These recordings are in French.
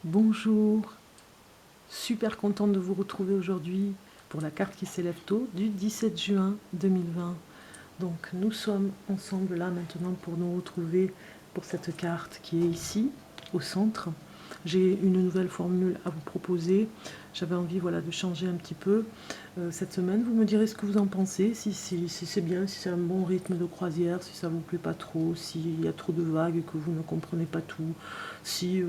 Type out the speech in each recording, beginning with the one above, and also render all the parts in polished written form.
Bonjour, super contente de vous retrouver aujourd'hui pour la carte qui s'élève tôt du 17 juin 2020. Donc nous sommes ensemble là maintenant pour nous retrouver pour cette carte qui est ici au centre. J'ai une nouvelle formule à vous proposer. J'avais envie voilà, de changer un petit peu cette semaine. Vous me direz ce que vous en pensez, si c'est bien, si c'est un bon rythme de croisière, si ça vous plaît pas trop, s'il y a trop de vagues et que vous ne comprenez pas tout, si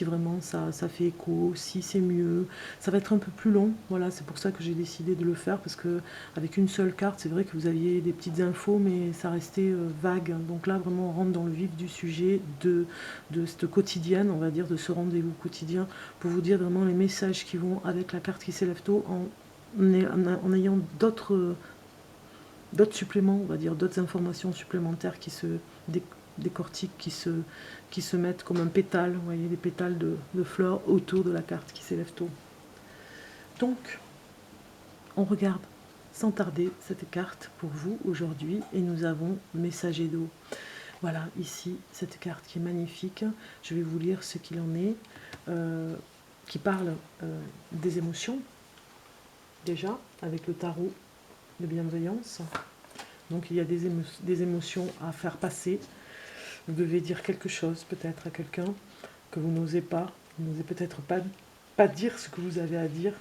vraiment ça fait écho, si c'est mieux. Ça va être un peu plus long, voilà, c'est pour ça que j'ai décidé de le faire, parce que avec une seule carte, c'est vrai que vous aviez des petites infos, mais ça restait vague. Donc là, vraiment, on rentre dans le vif du sujet de cette quotidienne, on va dire, de ce rendez-vous quotidien, pour vous dire vraiment les messages qui vont avec la carte qui s'élève tôt, en ayant d'autres suppléments, on va dire, d'autres informations supplémentaires qui se décortiquent, qui se mettent comme un pétale, vous voyez, des pétales de fleurs autour de la carte qui s'élève tôt. Donc, on regarde sans tarder cette carte pour vous aujourd'hui et nous avons Messager d'eau. Voilà, ici, cette carte qui est magnifique. Je vais vous lire ce qu'il en est, qui parle des émotions, déjà, avec le tarot de bienveillance. Donc il y a des émotions à faire passer. Vous devez dire quelque chose peut-être à quelqu'un que vous n'osez pas. Vous n'osez peut-être pas dire ce que vous avez à dire.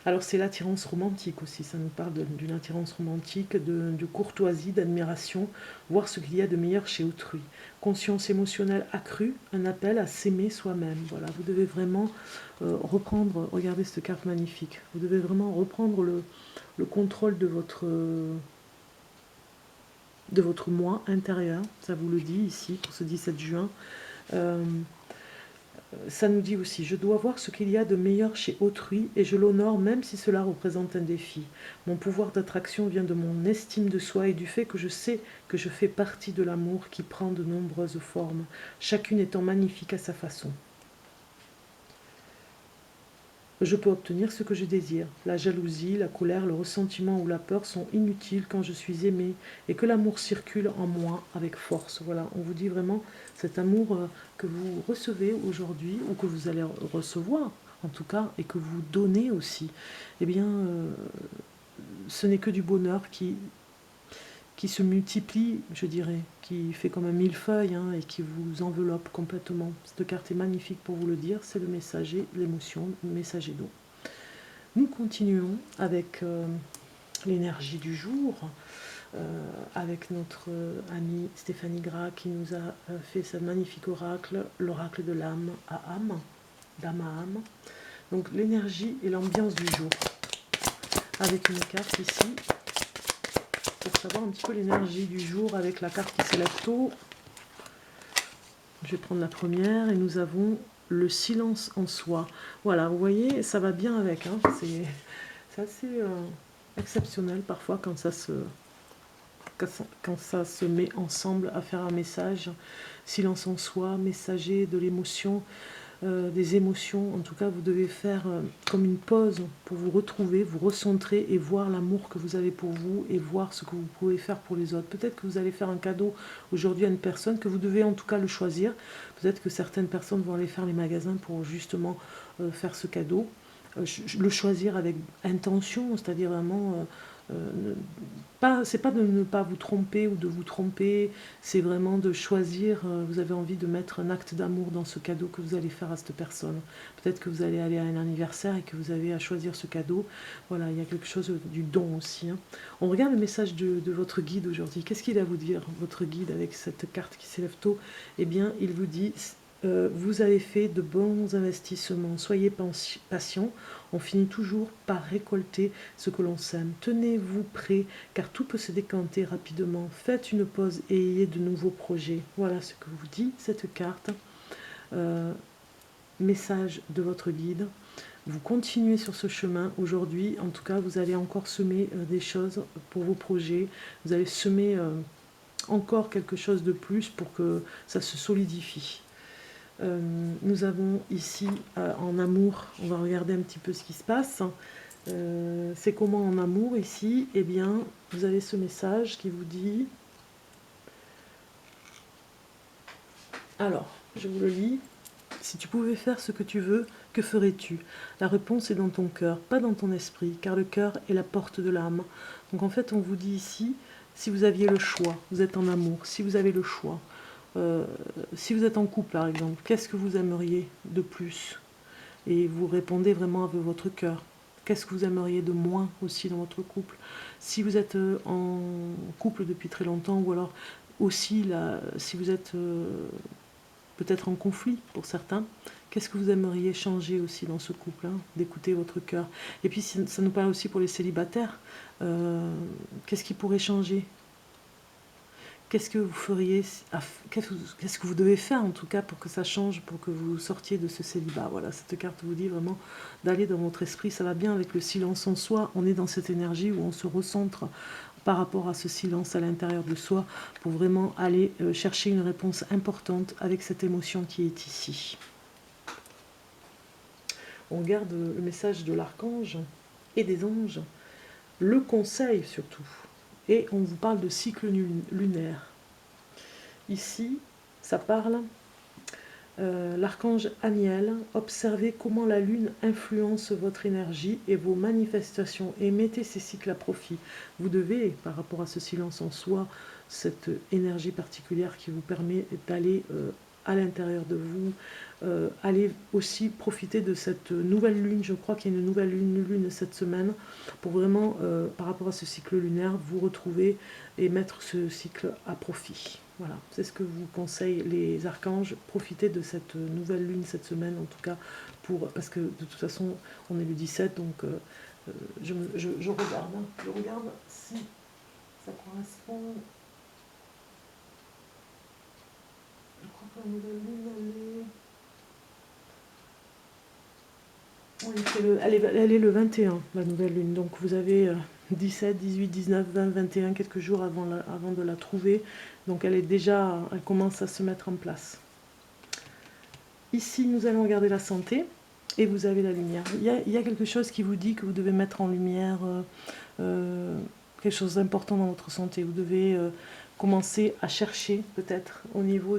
Alors c'est l'attirance romantique aussi, ça nous parle d'une attirance romantique, de courtoisie, d'admiration, voir ce qu'il y a de meilleur chez autrui. Conscience émotionnelle accrue, un appel à s'aimer soi-même. Voilà, vous devez vraiment reprendre, regardez cette carte magnifique, vous devez vraiment reprendre le contrôle de votre moi intérieur, ça vous le dit ici pour ce 17 juin. Euh, Ça nous dit aussi, je dois voir ce qu'il y a de meilleur chez autrui et je l'honore même si cela représente un défi. Mon pouvoir d'attraction vient de mon estime de soi et du fait que je sais que je fais partie de l'amour qui prend de nombreuses formes, chacune étant magnifique à sa façon. Je peux obtenir ce que je désire. La jalousie, la colère, le ressentiment ou la peur sont inutiles quand je suis aimée et que l'amour circule en moi avec force. Voilà, on vous dit vraiment cet amour que vous recevez aujourd'hui ou que vous allez recevoir en tout cas et que vous donnez aussi. Eh bien, ce n'est que du bonheur qui se multiplie, je dirais, qui fait comme un millefeuille hein, et qui vous enveloppe complètement. Cette carte est magnifique pour vous le dire, c'est le messager, l'émotion, le messager d'eau. Nous continuons avec l'énergie du jour, avec notre amie Stéphanie Gras qui nous a fait ce magnifique oracle, l'oracle de l'âme à âme, d'âme à âme. Donc l'énergie et l'ambiance du jour, avec une carte ici, pour savoir un petit peu l'énergie du jour avec la carte qui s'élève tôt. Je vais prendre la première et nous avons le silence en soi. Voilà, vous voyez, ça va bien avec, hein, c'est assez exceptionnel parfois quand ça se met ensemble à faire un message. Silence en soi, messager de l'émotion, des émotions. En tout cas, vous devez faire comme une pause pour vous retrouver, vous recentrer et voir l'amour que vous avez pour vous et voir ce que vous pouvez faire pour les autres. Peut-être que vous allez faire un cadeau aujourd'hui à une personne, que vous devez en tout cas le choisir. Peut-être que certaines personnes vont aller faire les magasins pour justement faire ce cadeau. Le choisir avec intention, c'est-à-dire vraiment c'est pas de ne pas vous tromper ou de vous tromper, c'est vraiment de choisir, vous avez envie de mettre un acte d'amour dans ce cadeau que vous allez faire à cette personne. Peut-être que vous allez aller à un anniversaire et que vous avez à choisir ce cadeau. Voilà, il y a quelque chose du don aussi. Hein. On regarde le message de votre guide aujourd'hui. Qu'est-ce qu'il a à vous dire, votre guide, avec cette carte qui s'élève tôt? Eh bien, il vous dit... vous avez fait de bons investissements, soyez patient, on finit toujours par récolter ce que l'on sème. Tenez-vous prêt, car tout peut se décanter rapidement. Faites une pause et ayez de nouveaux projets. Voilà ce que vous dit cette carte. Message de votre guide. Vous continuez sur ce chemin. Aujourd'hui, en tout cas, vous allez encore semer des choses pour vos projets. Vous allez semer encore quelque chose de plus pour que ça se solidifie. Nous avons ici en amour, on va regarder un petit peu ce qui se passe. C'est comment en amour ici? Eh bien, vous avez ce message qui vous dit... Alors, je vous le lis. Si tu pouvais faire ce que tu veux, que ferais-tu? La réponse est dans ton cœur, pas dans ton esprit, car le cœur est la porte de l'âme. Donc en fait, on vous dit ici, si vous aviez le choix, vous êtes en amour, si vous avez le choix, si vous êtes en couple par exemple, qu'est-ce que vous aimeriez de plus? Et vous répondez vraiment avec votre cœur. Qu'est-ce que vous aimeriez de moins aussi dans votre couple? Si vous êtes en couple depuis très longtemps, ou alors aussi là, si vous êtes peut-être en conflit pour certains, qu'est-ce que vous aimeriez changer aussi dans ce couple, hein? D'écouter votre cœur. Et puis ça nous parle aussi pour les célibataires. Qu'est-ce qui pourrait changer? Qu'est-ce que vous feriez, qu'est-ce que vous devez faire en tout cas pour que ça change, pour que vous sortiez de ce célibat? Voilà, cette carte vous dit vraiment d'aller dans votre esprit. Ça va bien avec le silence en soi. On est dans cette énergie où on se recentre par rapport à ce silence à l'intérieur de soi pour vraiment aller chercher une réponse importante avec cette émotion qui est ici. On regarde le message de l'archange et des anges, le conseil surtout. Et on vous parle de cycle lunaire. Ici, ça parle, l'archange Aniel, observez comment la lune influence votre énergie et vos manifestations et mettez ces cycles à profit. Vous devez, par rapport à ce silence en soi, cette énergie particulière qui vous permet d'aller à l'intérieur de vous, allez aussi profiter de cette nouvelle lune. Je crois qu'il y a une nouvelle lune cette semaine pour vraiment, par rapport à ce cycle lunaire, vous retrouver et mettre ce cycle à profit. Voilà, c'est ce que vous conseillent les archanges. Profitez de cette nouvelle lune cette semaine, en tout cas, parce que de toute façon, on est le 17, donc je regarde, hein, je regarde si ça correspond. Je crois que la nouvelle lune, elle est le 21, la nouvelle lune. Donc vous avez 17, 18, 19, 20, 21, quelques jours avant de la trouver. Donc elle commence à se mettre en place. Ici, nous allons regarder la santé et vous avez la lumière. Il y a quelque chose qui vous dit que vous devez mettre en lumière quelque chose d'important dans votre santé. Vous devez commencer à chercher peut-être au niveau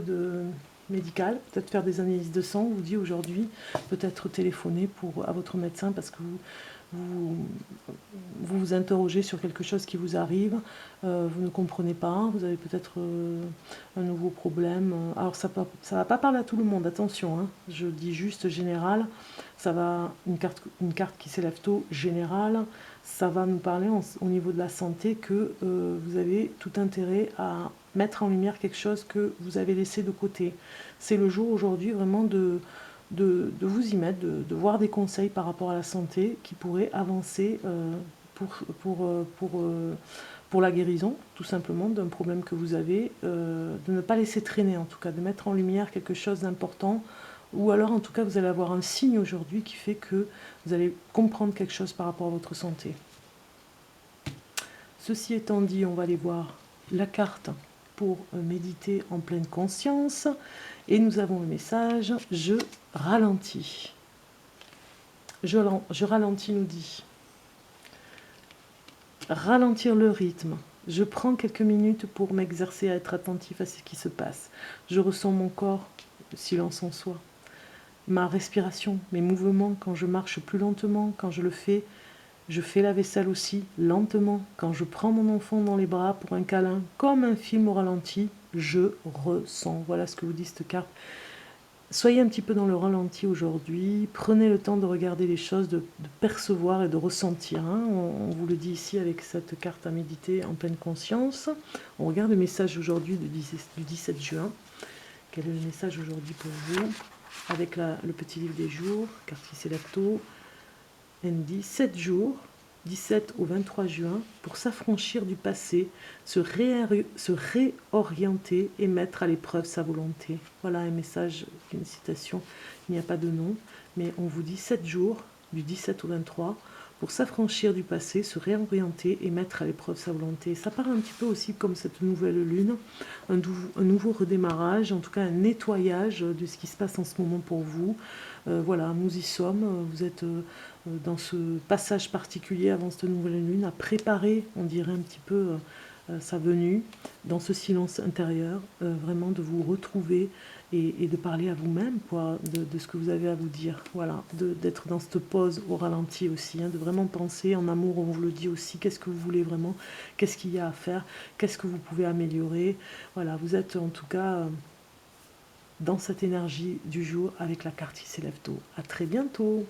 médical, peut-être faire des analyses de sang, on vous dit aujourd'hui, peut-être téléphoner à votre médecin parce que vous interrogez sur quelque chose qui vous arrive, vous ne comprenez pas, vous avez peut-être un nouveau problème. Alors ça va pas parler à tout le monde, attention, hein, je dis juste général, ça va, une carte qui s'élève tôt, générale, ça va nous parler au niveau de la santé que vous avez tout intérêt à mettre en lumière quelque chose que vous avez laissé de côté. C'est le jour aujourd'hui vraiment de vous y mettre, de voir des conseils par rapport à la santé qui pourraient avancer pour la guérison, tout simplement, d'un problème que vous avez, de ne pas laisser traîner en tout cas, de mettre en lumière quelque chose d'important, ou alors en tout cas vous allez avoir un signe aujourd'hui qui fait que vous allez comprendre quelque chose par rapport à votre santé. Ceci étant dit, on va aller voir la carte pour méditer en pleine conscience. Et nous avons le message « Je ralentis ». Je ralentis nous dit « Ralentir le rythme. Je prends quelques minutes pour m'exercer à être attentif à ce qui se passe. Je ressens mon corps, le silence en soi, ma respiration, mes mouvements quand je marche plus lentement, quand je le fais. Je fais la vaisselle aussi, lentement. Quand je prends mon enfant dans les bras pour un câlin, comme un film au ralenti, je ressens. » Voilà ce que vous dit cette carte. Soyez un petit peu dans le ralenti aujourd'hui. Prenez le temps de regarder les choses, de percevoir et de ressentir. Hein. On vous le dit ici avec cette carte à méditer en pleine conscience. On regarde le message aujourd'hui du 17 juin. Quel est le message aujourd'hui pour vous? Avec le petit livre des jours, carte qui s'élève tôt. Elle dit 7 jours, 17 au 23 juin, pour s'affranchir du passé, se réorienter et mettre à l'épreuve sa volonté. Voilà un message, une citation, il n'y a pas de nom, mais on vous dit 7 jours, du 17 au 23, pour s'affranchir du passé, se réorienter et mettre à l'épreuve sa volonté. Ça part un petit peu aussi comme cette nouvelle lune, un nouveau redémarrage, en tout cas un nettoyage de ce qui se passe en ce moment pour vous. Voilà, nous y sommes, vous êtes dans ce passage particulier avant cette nouvelle lune, à préparer, on dirait un petit peu, sa venue, dans ce silence intérieur, vraiment de vous retrouver et de parler à vous-même, quoi, de ce que vous avez à vous dire. Voilà, d'être dans cette pause au ralenti aussi, hein, de vraiment penser en amour, on vous le dit aussi, qu'est-ce que vous voulez vraiment, qu'est-ce qu'il y a à faire, qu'est-ce que vous pouvez améliorer. Voilà, vous êtes en tout cas dans cette énergie du jour avec la carte qui s'élève tôt. À très bientôt.